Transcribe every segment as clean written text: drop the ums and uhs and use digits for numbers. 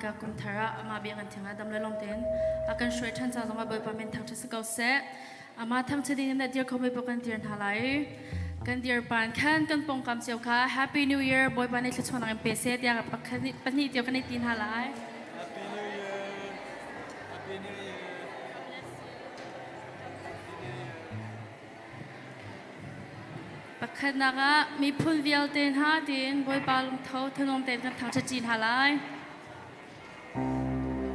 กากุมทาระมาเบียกันถึงดำเลยลงเต้นอาการช่วยท่านจะต้องมาเบิกปามินทางที่สกาวเซอามาทางที่ดินเนี่ยเดียร์เขาไม่ปกันเตียนทลายกันเดียร์ปานแค่กันปงคำเสียวค่ะ Happy New Year บอยปานในชุดชนนังเป็นเศษอยากปักปันนี่เดียวกันในตีนทลาย Happy New Year Happy New Year ปักขณะก็มีพูนวิลเต้นหาดินบอยปานลงเท้าถนนเต้นกันทางที่จีนทลาย Hallelujah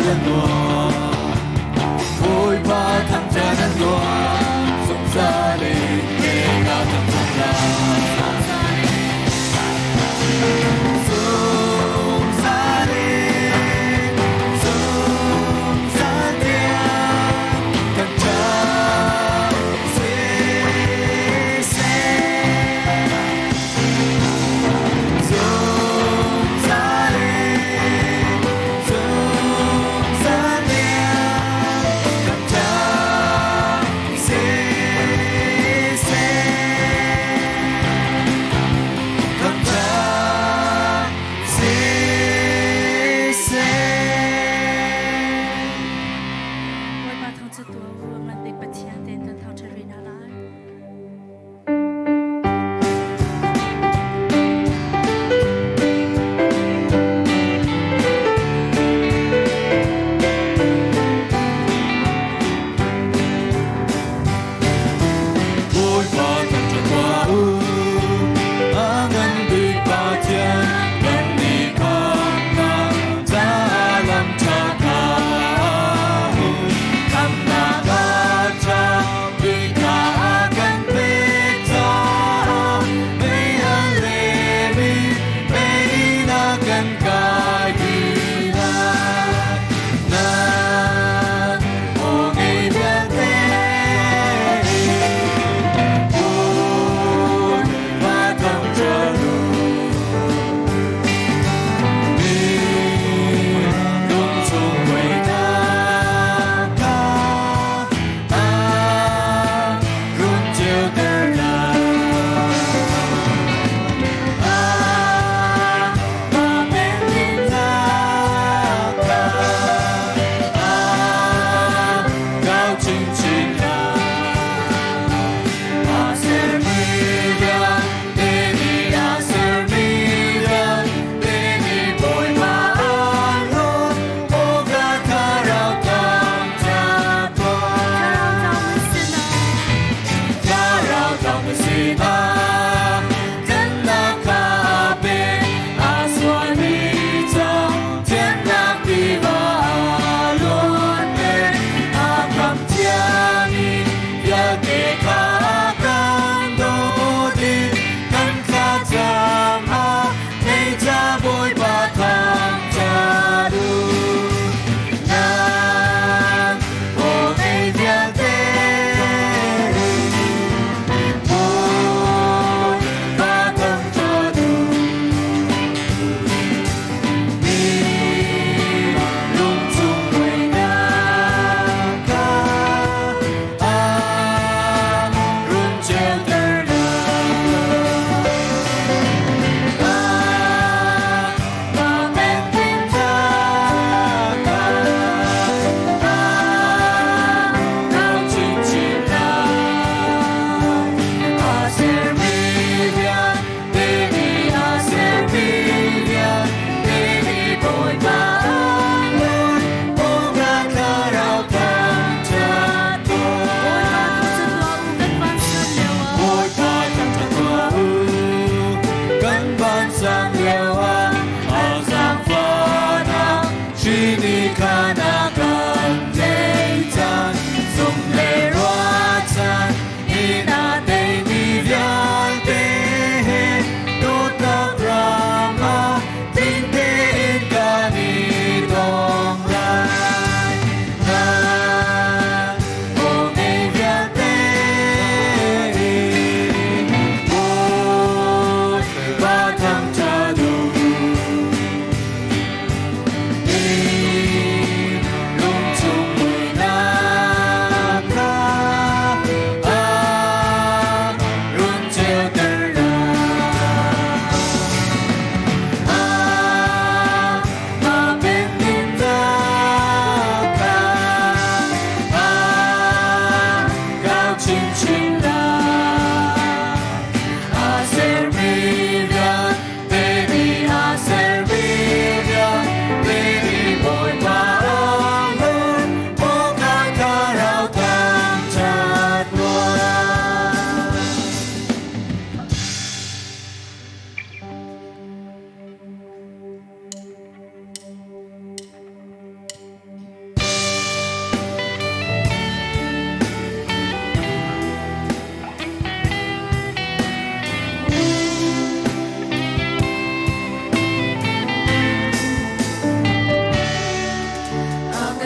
人多，不怕他们人多，从这里给他们从哪？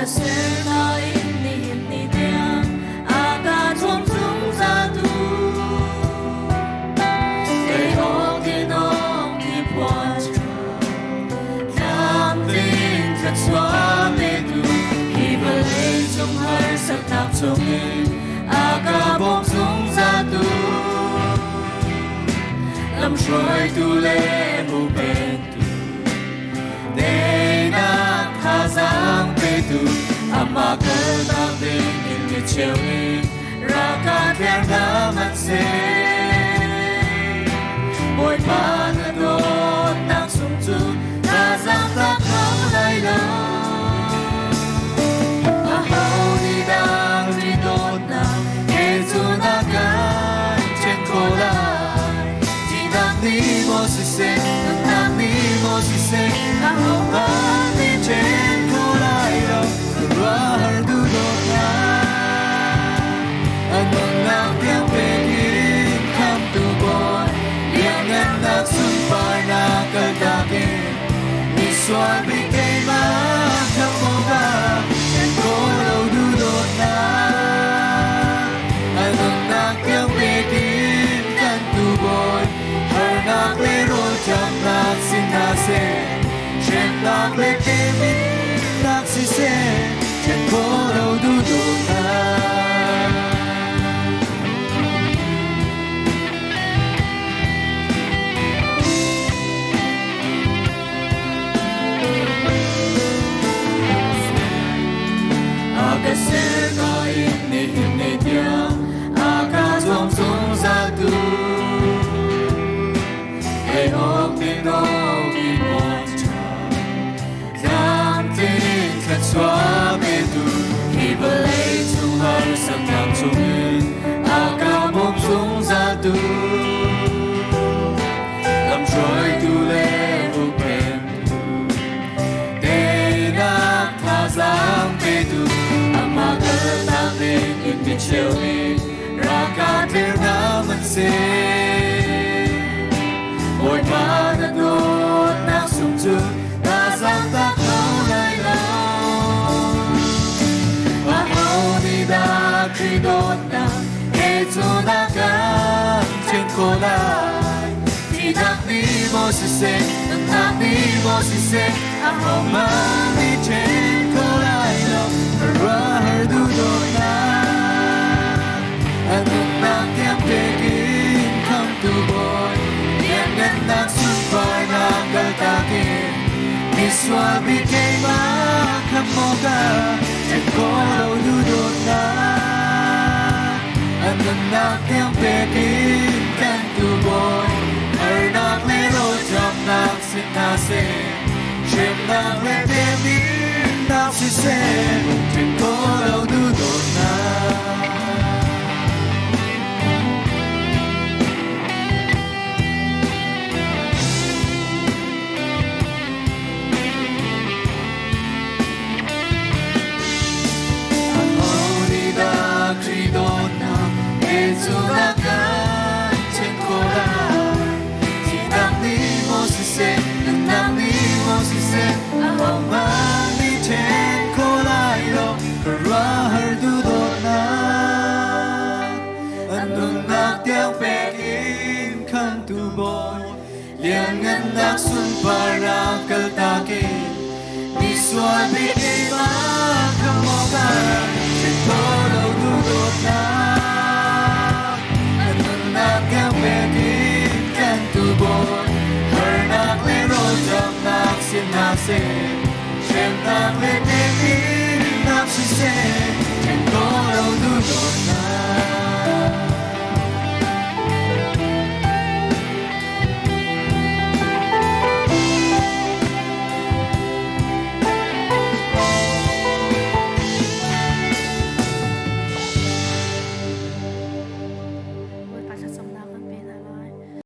serna ini dia aga trong chúng ta tu để hong tin ông đi qua làm tin thật xóa mê tu khi vừa lên trong hơi sắc nạp trong em aga bom chúng ta tu làm rồi tu lệ vô bên tu để na tha giang bê tu ama cơ ta bên in mi chiều in ra ca theo đã mặt xe mỗi ba na đốt đang sung tu tha giang ta không lại đâu a hau đi đang đi đốt na kê tu na gan trên cổ lại chỉ đang đi một sự sen đang đi một sự sen a hau ba đi trên cổ lại đâu Rahar du dona Anong lang yang begin Come to boy Yang anak sumpah na kaldakin Miswa bigay makamoga And kolo du dona Anong lang yang begin Come to boy Harnak lero jam nak sinase Shem nak lekemin nak sise Chẳng có đâu đủ đủ ta Aga serna ini dia Aga trong sung ra tu Hãy ôm đi nâu đi quan trọng Cảm tin thật xóa mê tu khi vừa lấy chung hơi sắc nằm chung in aga bom chung ra tu làm trôi tu lệ vô bên tu để na tha giang bê tu ama cơ ta lên in bị chiều in ra ca theo na mình xe ôi mà đã đốt nắng sung tu ta giang ta không lại lâu da Kridona Ezuna gan trên cổ lại thì đang đi vô sự sen đang đi vô sự sen hồng mang đi trên cổ lại đâu Rahar du dona anong nang yang begin come to boy yang anak sumpah nang galtakin Miswa bigay makamoga Chẳng có đâu đủ đột na Anong nak yang begin Kan tu boy Harnak lero jam nak sinase Shem nak lekemin nak sise Chẳng có đâu đủ đột na Kridona Ezuna gan trên cổ lại thì đang đi một sự sen đang đi một sự sen hồng mang đi trên cổ lại đâu Rahar du dona anong nak yang begin come to boy yang anak sumpah na kaltakin Miswa bigay makamoga Chẳng có đâu đủ đột na Anong nak yang begin Kan tu boy Harnak lero jam nak sinase Shem nak leke